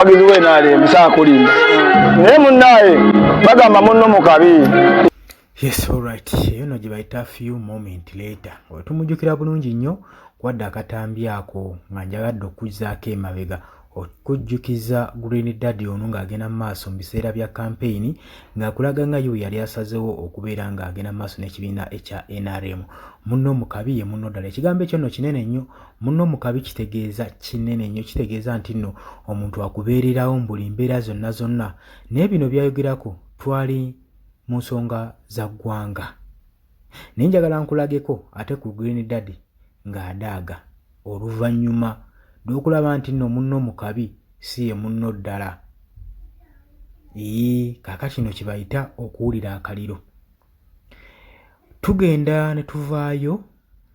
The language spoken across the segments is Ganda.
Bagizuwe nale msa kulimba. Ne munnaye bagamba munno mukabi. Yes, all right. Eno gye bayita few moment later. Otumujjukira bulungi nnyo kwadda akatambi ako nga njagadde okuzzaako emabega okujjukiza Green Daddy ono ng'agenda mu maaso mu biseera bya campaign ng'akulaga nga yo yali asazeewo okubeera ng'agenda mu maaso n'ekibiina ekya NRM. Munno mukabi ye munno ddala. Ekigambo ekyo nno kinene nnyo. Munno mukabi kitegeeza kinene nnyo. Kitegeeza nti nno omuntu akubeererawo mu buli mbeera zonna zonna. Naye bino byayogerako twali mu nsonga za ggwanga. Naye njagala nkulageko ate ku Green Daddy ng'adaaga oluvannyuma lw'okulaba nti nno munno mukabi si ye munno ddala. Kaakati kino kye bayita okuwulira akaliro. Tugenda ne tuvaayo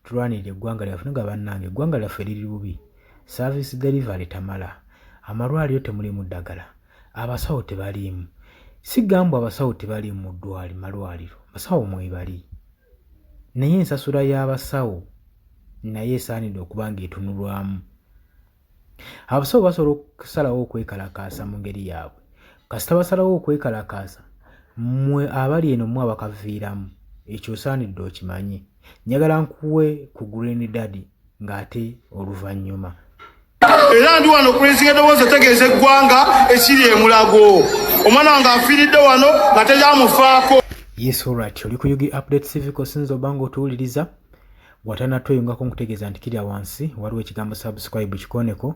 tulwanirira eggwanga lyaffe nga bannange eggwanga lyaffe liri bubi. Service delivery tamala. Amalwaliro temulimu ddagala. Abasawo tebaliimu. Sigambwa abasawo tebali mu malwaliro. Basawo mwebali. Naye ensasula y'abasawo naye esaanidde okuba ng'etunulwamu. Abasawo basobola okusalawo okwekalakaasa mu ngeri yaabwe. Kasita basalawo okwekalakaasa, mmwe abali eno mmwe abakaviiramu. Ekyo osaanidde okimanye. Njagala nkuwe ku Green Daddy ng'ate oluvannyuma. Era ndi wano kulezinga eddoboozi etegeeza eggwanga ekiri e Mulago. Omwana wange afiiridde wano nga tebyamufaako. Yes, all right. Oli ku Yugi Update Civic osinza obanga otuwuliriza. Bw'atannatweyungako nkutegeeza nti kiri wansi waliwo ekigambo subscribe kikoneko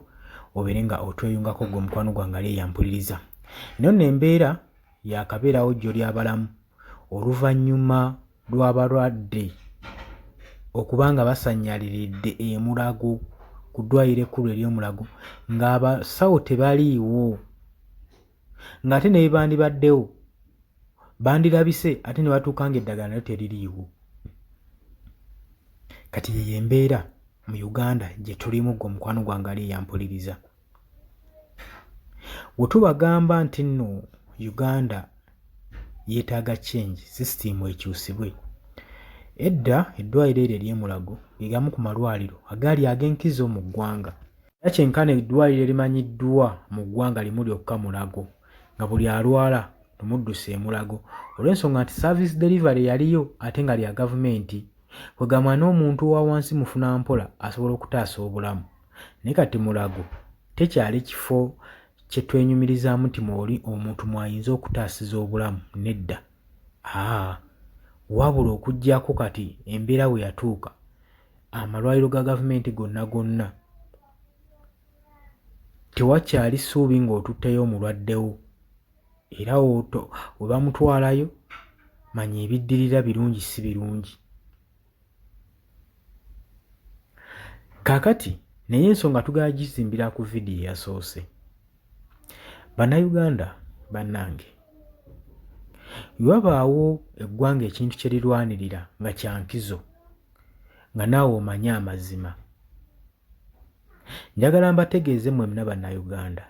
obeere nga otweyungako gwe mukwano gwange ali eyampuliriza. Eno nno embeera yakabeerawo jjo ly'abalamu oluvannyuma lw'abalwadde okuba nga basannyaliridde e Mulago ku ddwaliro ekkulu ery'Omulago ng'abasawo tebaliiwo ng'ate ne bandibaddewo bandirabise ate ne batuuka ng'eddagala nalyo teririiwo. Kati ye embeera mu Uganda gye tulimu gwe mukwano gwange ali eyampuliriza. Bwe tubagamba nti nno Uganda yeetaaga change, system ekyusibwe. Edda eddwaliro eryo ery'e Mulago ligamu ku malwaliro agaali ag'enkizo mu ggwanga. Era kyenkana eddwaliro erimanyiddwa mu ggwanga limu lyokka Mulago nga buli alwala tumudduse e Mulago olw'ensonga nti service delivery yaliyo ate nga lya gavumenti. Kwegamba n'omuntu wa wansi mufuna mpola asobola okutaasa obulamu. Naye kati Mulago tekyali kifo kye twenyumirizaamu nti mwoli omuntu mwayinza okutaasiza obulamu nedda. Wabula okuggyako kati embeera bwe yatuuka amalwaliro ga gavumenti gonna tewakyali ssuubi ng'otutteyo omulwaddewo. Era we bamutwalayo manya ebiddirira birungi si birungi. Kaakati naye ensonga tugala gizimbira ku vidiyo eyasoose. Bannayuganda bannange, wabaawo eggwanga ekintu kye lirwanirira nga kyankizo nga naawe omanye amazima. Njagala mbategeeze mmwe muna Bannayuganda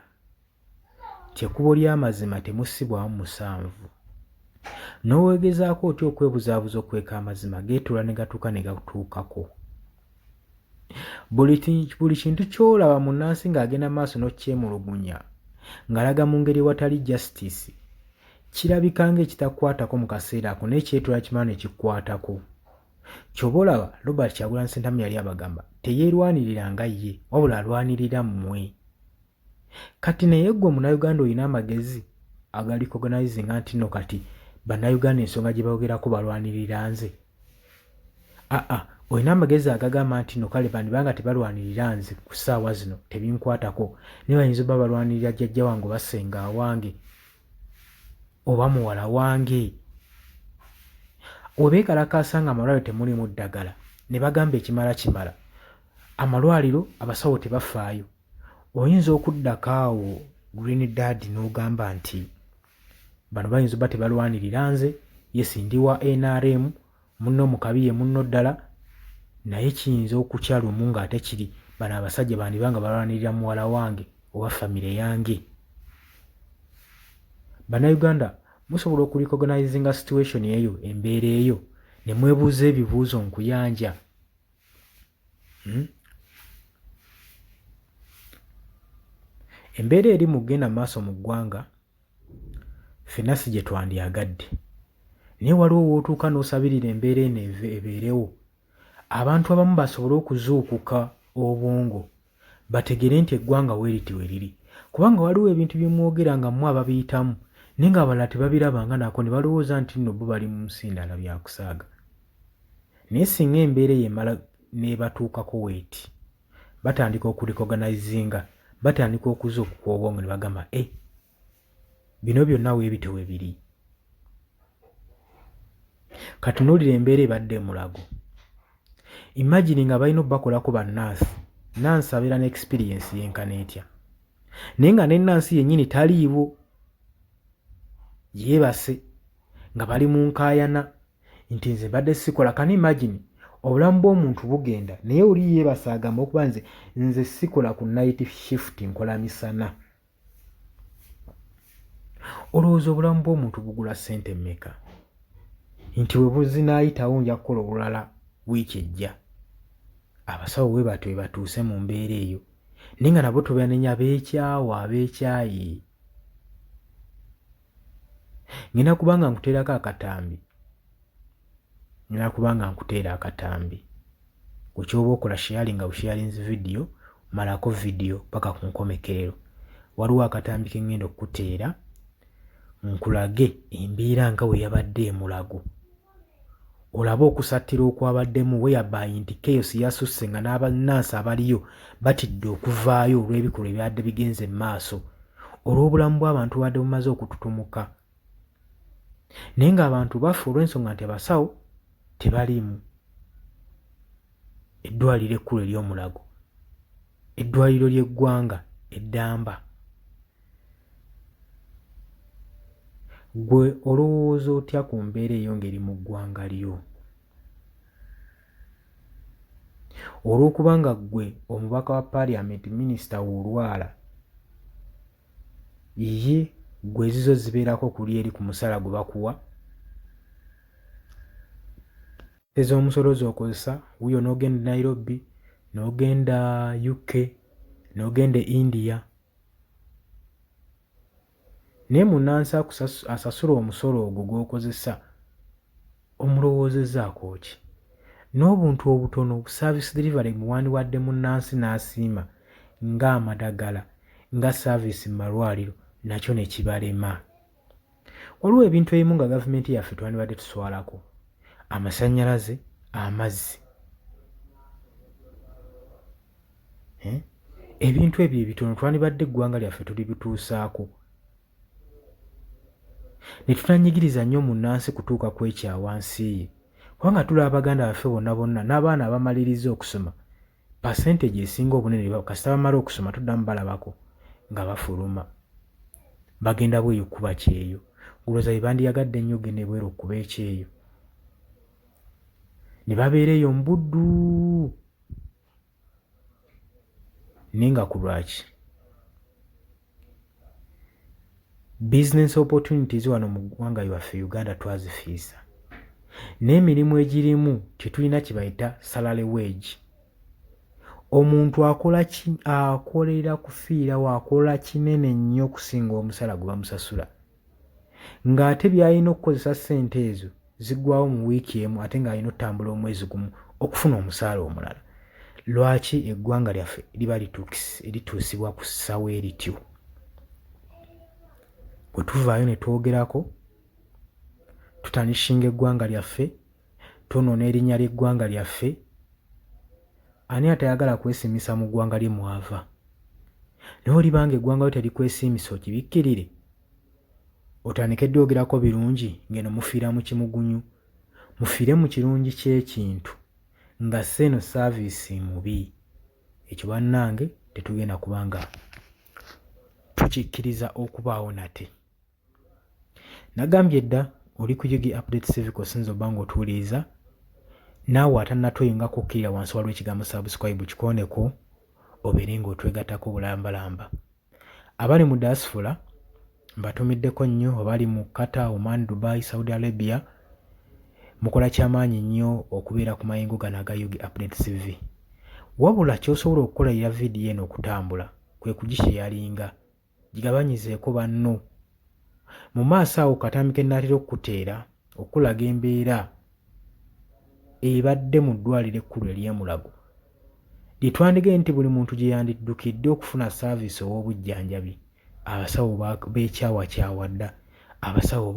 ti ekkubo ly'amazima temussibwamu musanvu. N'oweegezaako otya okwebuzaabuza okweka amazima geetuula ne gatuuka ne gatuukako. Buli kintu ky'olaba munnansi ng'agenda maaso n'okyemulugunya ng'alaga mu ngeri watali justice kirabika ng'ekitakwatako mu kaseera ako n'ekyetuula kimala ne kikkwatako. Ky'oba olaba Robert Kyagulanyi Ssentamu yali abagamba teyeerwanirira nga ye wabula alwanirira mmwe. Kati naye ggwe Munnayuganda olina amagezi agalikogonaizinga nti nno kati Bannayuganda ensonga gye bayogerako balwanirira nze. Olina amagezi agagamba nti nno kale bandibanga tebalwanirira nze ku ssaawa zino tebinkwatako naye bayinza oba balwanirira jjajja wange oba ssenga wange oba muwala wange. Webeekalakaasa nga amalwaliro temulimu ddagala ne bagamba ekimala kimala, amalwaliro abasawo tebafaayo, oyinza okuddako awo Green Daddy n'ogamba nti bano bayinza oba tebalwanirira nze, yesi ndi wa NRM, munno mukabi ye munno ddala, naye kiyinza okukya lumu ng'ate kiri bano abasajja bandibanga balwanirira muwala wange oba famire yange. Bannayuganda musobola okurecognizinga situation eyo, embeera eyo, ne mwebuuza ebibuuzo nkuyanja. embeera eri mu kugenda maaso mu ggwanga ffenna si gye twandyagadde, naye waliwo w'otuuka n'osabirira embeera eno ebeerewo, abantu abamu basobole okuzuukuka obwongo bategere nti eggwanga weeriti we riri, kubanga waliwo ebintu bye mwogera nga mmwe ababiyitamu naye ng'abalala tebabirabanga nako ne balowooza nti nno bo bali mu nsi ndala byakusaaga. Naye singa embeera eyo emala n'ebatuukako weeti batandika okurecognizinga, batandika okuzuukuka obwongo ne bagamba bino byonna weebito we biri. Katunuulira embeera ebadde Mulago. Imagine nga balina obbakolako bannansi, nansi abeera ne experience yenkana etya, naye nga n'ennansi yennyini taliiwo, yeebase nga bali mu nkaayana nti nze mbadde sikola. Kan imagine obulamu bw'omuntu bugenda naye oli yeebase agamba okuba nze sikola ku night shift nkola misana. Olowooza obulamu bw'omuntu bugula ssente mmeka? Nti we buzinaayitawo nja kukola obulala wiiki ejja. Abasawo bwe batyo bwe batuuse mu mbeera eyo, naye nga nabo tubanenya beekyawa abeekyayi. Ngenda kubanga nkuteerako akatambi, ngenda kubanga nkuteera akatambi ku kyoba okola sharing nga busharinzi video, malako video paka ku nkomekerero. Waliwo akatambi ke ngenda okukuteera nkulage embeera nga we yabadde e Mulago, olabe okusattira okwabaddemu whereby nti chaos yasusse nga n'abannansi abaliyo batidde okuvaayo olw'ebikolwa ebyadde bigenze mu maaso, olw'obulamu bw'abantu bwadde bumaze okututumuka. Naye ng'abantu bafa olw'ensonga nti abasawo tebaliimu. Eddwaliro ekkulu ery'Omulago, eddwaliro ly'eggwanga eddamba. Gwe olowooza otya ku mbeera eyo ngeri mu ggwanga lyo? Olw'okubanga ggwe omubaka wa Parliament minisita w'olwala, ye gwe ezizo zibeerako kuli eri ku musala gwe bakuwa, ez'omusolo z'okozesa wuyo n'ogenda Nairobi, n'ogenda UK, n'ogenda India. Naye munnansi asasula omusolo ogwo gw'okozesa omulowoozezaako ki? N'obuntu obutono service delivery muwandiwadde munnansi n'asiima ng'amadagala, nga service mu malwaliro, nakyo ne kibalema. Waliwo ebintu ebimu nga gavumenti yaffe twandibadde tuswalako, amasannyalaze, amazzi. Ebintu ebyo ebitono twandibadde eggwanga lyaffe tulibituusaako. Ne tutanyigiriza nnyo munnansi kutuuka ku ekyawansi ye, kubanga tulaba Abaganda baffe bonna bonna n'abaana abamaliriza okusoma, percentage esinga obunene kasita bamala okusoma tuddamu balabako nga bafuluma, bagenda bweyo kuba kyeyo. Olowooza bye bandiyagadde nnyo gende bweru okuba ekyeyo, ne babeera eyo mu buddu. Naye nga ku lwaki business opportunities wano mu ggwanga lyaffe Uganda twazifiisa, n'emirimu egirimu tetulina kibayita salary wage. Omuntu akolera kufiirawo akola kinene nnyo okusinga omusala gwe bamusasula, ng'ate by'alina okukozesa ssente ezo ziggwawo mu wiiki emu ate ng'alina otambula omwezi gumu okufuna omusaala omulala. Lwaki eggwanga lyaffe liba lituusibwa ku ssawa erityo? Bwe tuvaayo ne twogerako tutanishinga eggwanga lyaffe, tunoona erinnya ly'eggwanga lyaffe, ani atayagala kwesimisa mu ggwanga lye mwava? Naye olibanga eggwanga lyo terikwesimisa okibikkirire, otandike ddogerako birungi ngeno mufiira mu kimugunyu, mufiire mu kirungi ky'ekintu nga seeno saaviisi mubi. Ekyo bannange tetugenda kubanga tukikkiriza okubaawo nate. Nagambye dda oli ku Yugi Update Civic osinza obbanga otuwuliriza, naawe atannatweyunga kukkirira wansi waliwo ekigambo subscribe kikooneko obeere ng'otwegattako bulambalamba. Abali mu diaspora mbatumiddeko nnyo, abali mu Qatar, Oman, Dubai, Saudi Arabia, mukola kyamaanyi nnyo okubeera ku mayengo gano aga Yugi Update TV. Wabula ky'osobola okukola ya vidiyo eno okutambula kwe kugisharinga gigabanyizeeko banno. Mu maaso awo Katambi ke nnaatera okukuteera okulaga embeera ebadde mu ddwaliro ekkulu ery'e Mulago lye twandigee nti buli muntu gye yandiddukidde okufuna saaviisi ow'obujjanjabi abasawo beekyawakyawa dda, abasawo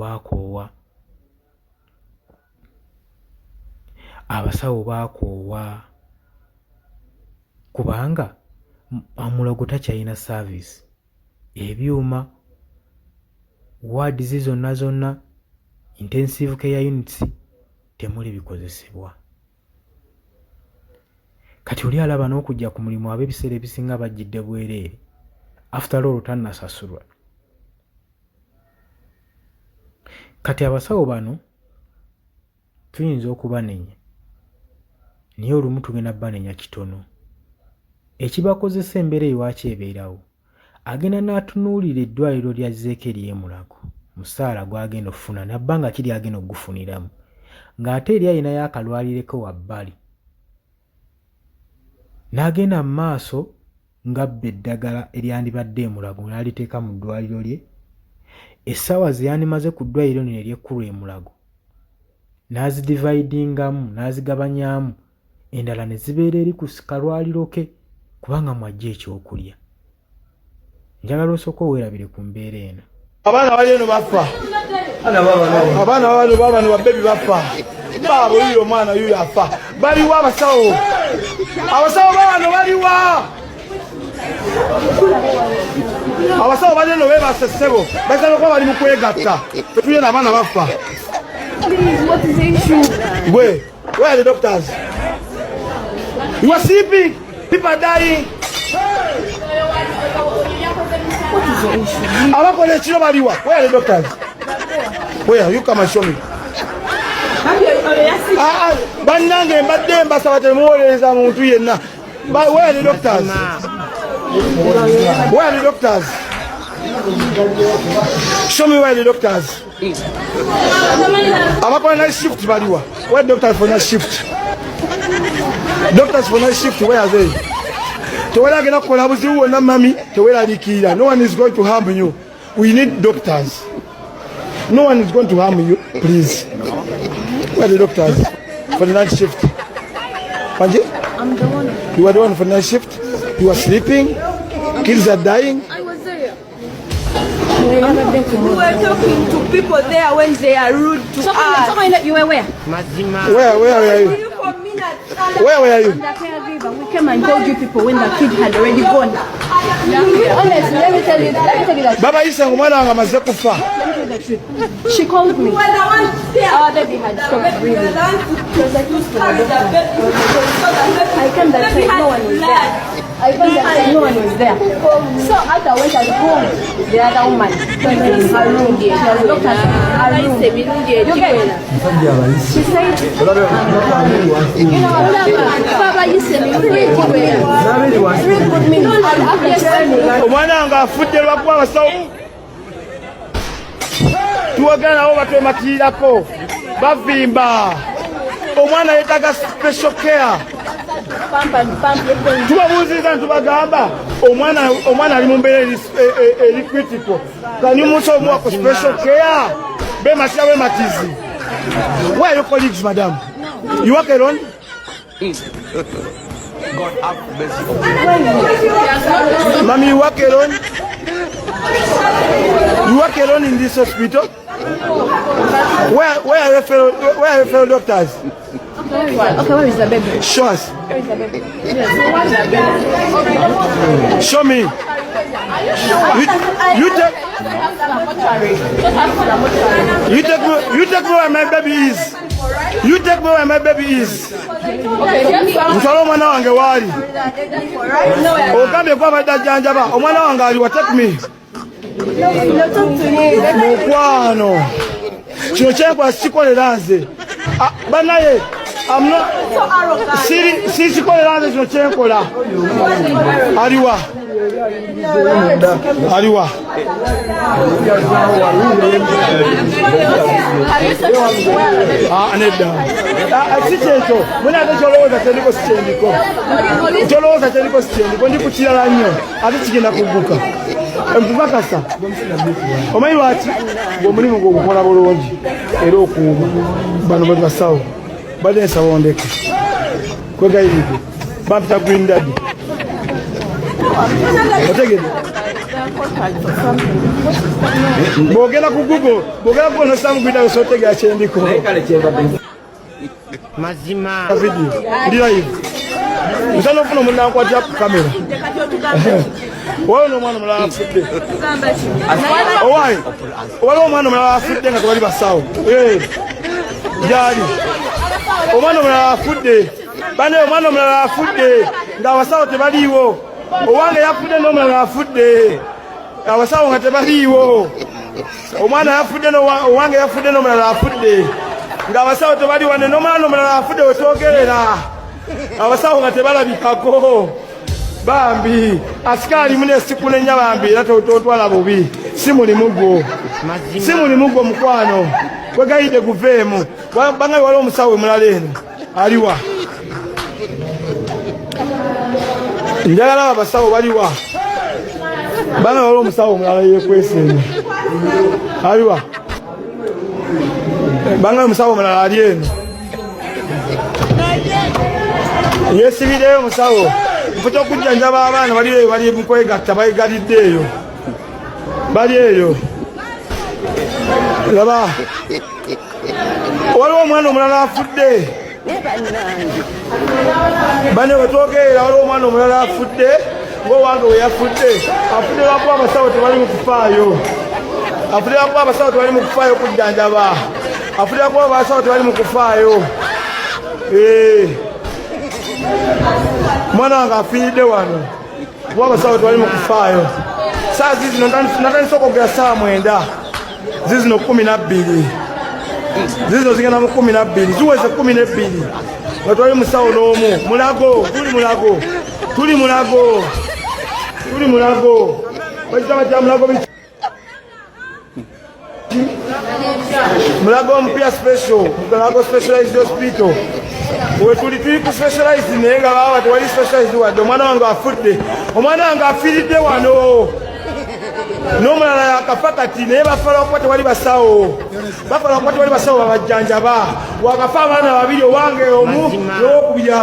baakoowa, kubanga Mulago takyalina saaviisi. Ebyuma waadizi zonna intensive care units temuli bikozesebwa. Kati oli alaba n'okujja ku mulimu ab'ebiseera ebisinga bajjidde bwereere, after all tannasasulwa. Kati abasawo bano tuyinza okubanenya, naye olumu tugenda banenya kitono. Ekibakozesa embeera ewaaki ebeerawo, agenda n'atunuulira eddwaliro lya Zeeke ery'e Mulago, musaala gw'agenda okufuna nabbanga kiri agenda okugufuniramu, ng'ate eri ayinayo akalwalireko wabbali. N'agenda mu maaso ng'abba eddagala eryandibadde e Mulago n'aliteeka mu ddwaliro lye. Essaawa ze yandimaze ku ddwaliro lino ery'ekkulu e Mulago n'azidividingamu n'azigabanyaamu, endala ne zibeera eri ku kalwaliro ke kubanga mwajja ekyokulya. Njagala osooka oweerabire ku mbeera eno. Abaana bali eno bafa. Abaana bano babbebi bafa. Baabo yuyo omwana yuyo afa. Baliwa abasawo. Abasawo bano baliwa. Abasawo bali eno beebase ssebo. Basaba kuba bali mu kwegatta. Tuye n'abaana bafa. What is the issue? Where are the doctors? You are sleeping. People are dying. What is the issue? Abakole ekiro baliwa. Where are the doctors? Where? You come and show me. Bannange mbadde mbasaba temuwolereza muntu yenna. Where are the doctors? Where are the doctors? Show me where are the doctors. Abakola night shift baliwa. Where are the doctors for night shift? Doctors for night shift, where are they? Tewera gena kukola buzibu wonna mami, teweraliikirira. No one is going to harm you. We need doctors. No one is going to harm you, please. Where are the doctors for the night shift? Panji? I'm the one. You are the one for the night shift? You are sleeping? Kids are dying? I was there. We were talking to people there when they are rude to us. You were where? Where are you? Where were you? We came and told you people when the kid had already gone. Honestly, let me tell you that. Baba Isa ngumwana wange amaze kufa. She called me. Our baby had stopped breathing. She was like, who's I came that side, no one was there. I came that side, no one was there. So after I went and home, the other woman went in her room. She was looked at her room. She said, you know, Baba, you said me, omwana wange afudde lwakuba abasawo tuwagana nabo batwemakirirako bavimba. Omwana yeetaaga special care. Tubabuuziriza ntubagamba omwana ali mu mbeera eri critical. Can you move someone for special care? Bematizi. Where are your colleagues, madam? You work alone? God have mercy. Mommy, you work alone? You work alone in this hospital? Where are your fellow doctors? Okay, where is the baby? Show us. Where is the baby? Show me. You take me where my baby is. You take me where my baby is. Mutwala omwana wange waali. Ogambye kwa badajjanjaba. Omwana wange aliwa, take me. Mukwano. Kino kyenkola sikikolera nze. Bannaye, sikikolera nze kino kyenkola. Aliwa. Aliwa. Nedda. Si kyekyo. Muna ate kyolowooza kyendiko si kyendiko. Kyolowooza kyendiko si kyendiko. Ndi ku kirala nnyo. Ate kigenda kugguka. Mpakasa. Omanyi lwaki omulimu gwogukola bulungi era okuuma bano bali basawo badde ensaba ondeke kwegayiridde bampita Green Daddy otegedde bwogera ku Google nosamu Green Daddy osotegera kyendiko mazima video ndi live nsana ofuna omunankwatira ku kamera waliwo omwana omulala afudde owaayi waliwo omwana omulala afudde nga tebali basawo gyali omwana omulala afudde bane omwana omulala afudde ng'abasawo tebaliiwo owange yafudde n'omulala afudde abasawo nga tebaliiwo omwana yafudde owange yafudde n'omulala afudde ng'abasawo tebali wane n'omwana omulala afudde wetwogerera abasawo nga tebalabikako bambi asikaali mune sikunenya bambi era totwala bubi si mulimu gwo mukwano kwegayidde guveemu banga waliwo omusawo mulala eno aliwa njagala abasawo baliwa banga waliwo omusawo mulala yekwese eno aliwa banga omusawo mulala ali eno yesibireyo omusawo mputa okujjanjaba abaana bali mukwegatta bayigalidde eyo bali eyo laba waliwo omwana omulala afudde bane wetwogerera waliwo omwana omulala afudde ng'owange we yafudde afudde lwakuba abasawo tebali mu kufaayo afudde lwakuba abasawo tebali mu kufaayo okujjanjaba afudde lwakuba abasawo tebali mu kufaayo mwana wange afiiridde wano kuba abasawo tebali mu kufaayo saa zizino natandise okwogera saa 9 zizino 12 zizino zigenda mu 12 ziweze 12 nga twali musawo n'omu mulago tuli mulago bakitaba kya mulago omupya special mulago specialized hospital tuli ku specialized naye nga baba tewali specialized wadde omwana wange afudde omwana wange afiiridde wano n'omulala yakafa kati naye bafala okuba tewali basawo babajjanjaba wakafa abaana babiri owange omu n'owokubiri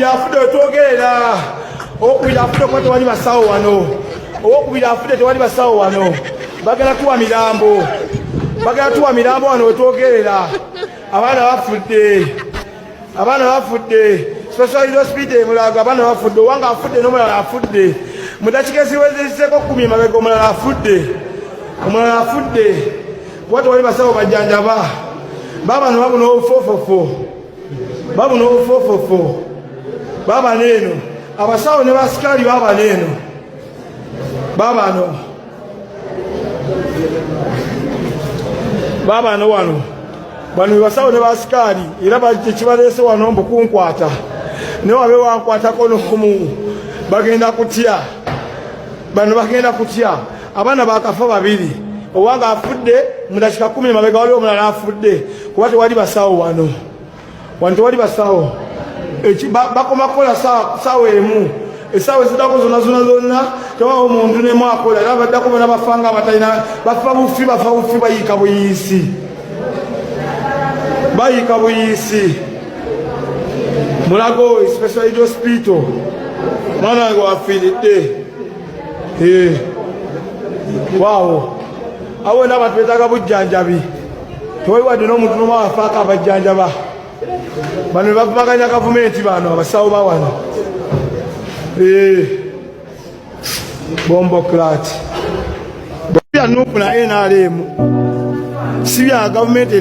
afudde wetwogerera owokubiri afudde okuba tewali basawo wano bagenda tuwa mirambo wano wetwogerera abaana bafudde specialized hospital Mulago abaana bafudde owange afudde n'omulala afudde mudakika eziwezeseko 10 mabega omulala afudde kuba tewali basawo bajjanjaba babano babuna obufofofo babano eno abasawo ne basikaali babano eno babano wano bano basawo ne basikaali era kyekibalese wano mbukunkwata naye wabe wankwatako n'omu bagenda kutya abaana bakafa babiri owange afudde mudakika 10 mabega waliwo omulala afudde kuba tewali basawo wano tewali basawo bakoma kukola sawa emu esaawa ezidako zonna tewawo omuntu nemu akola era baddako bona bafanga abatalina bafa bufi bayiika buyisi Mulago specialized hospital mwana wange wafiiridde waawo awo n'abantu betaaga bujjanjabi tewali wadde n'omuntu n'omu afaako abajjanjaba bano bavuganya gavumenti bano abasawo bawano bombocrat bya nupu na NRM si bya gavumenti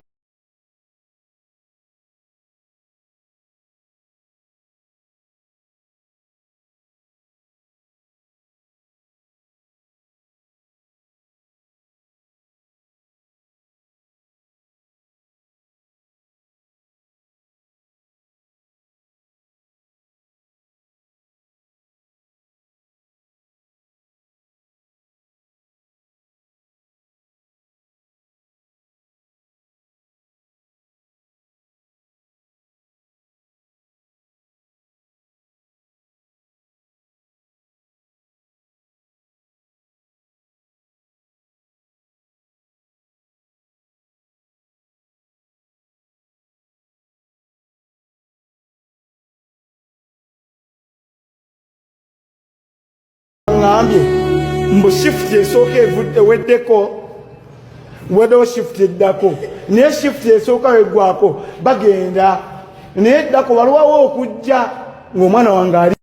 ngambye mbu shift esooka eweddeko wedo shift eddako naye shift esooka weggwako bagenda naye eddako walwawo okujja ng'omwana wange ali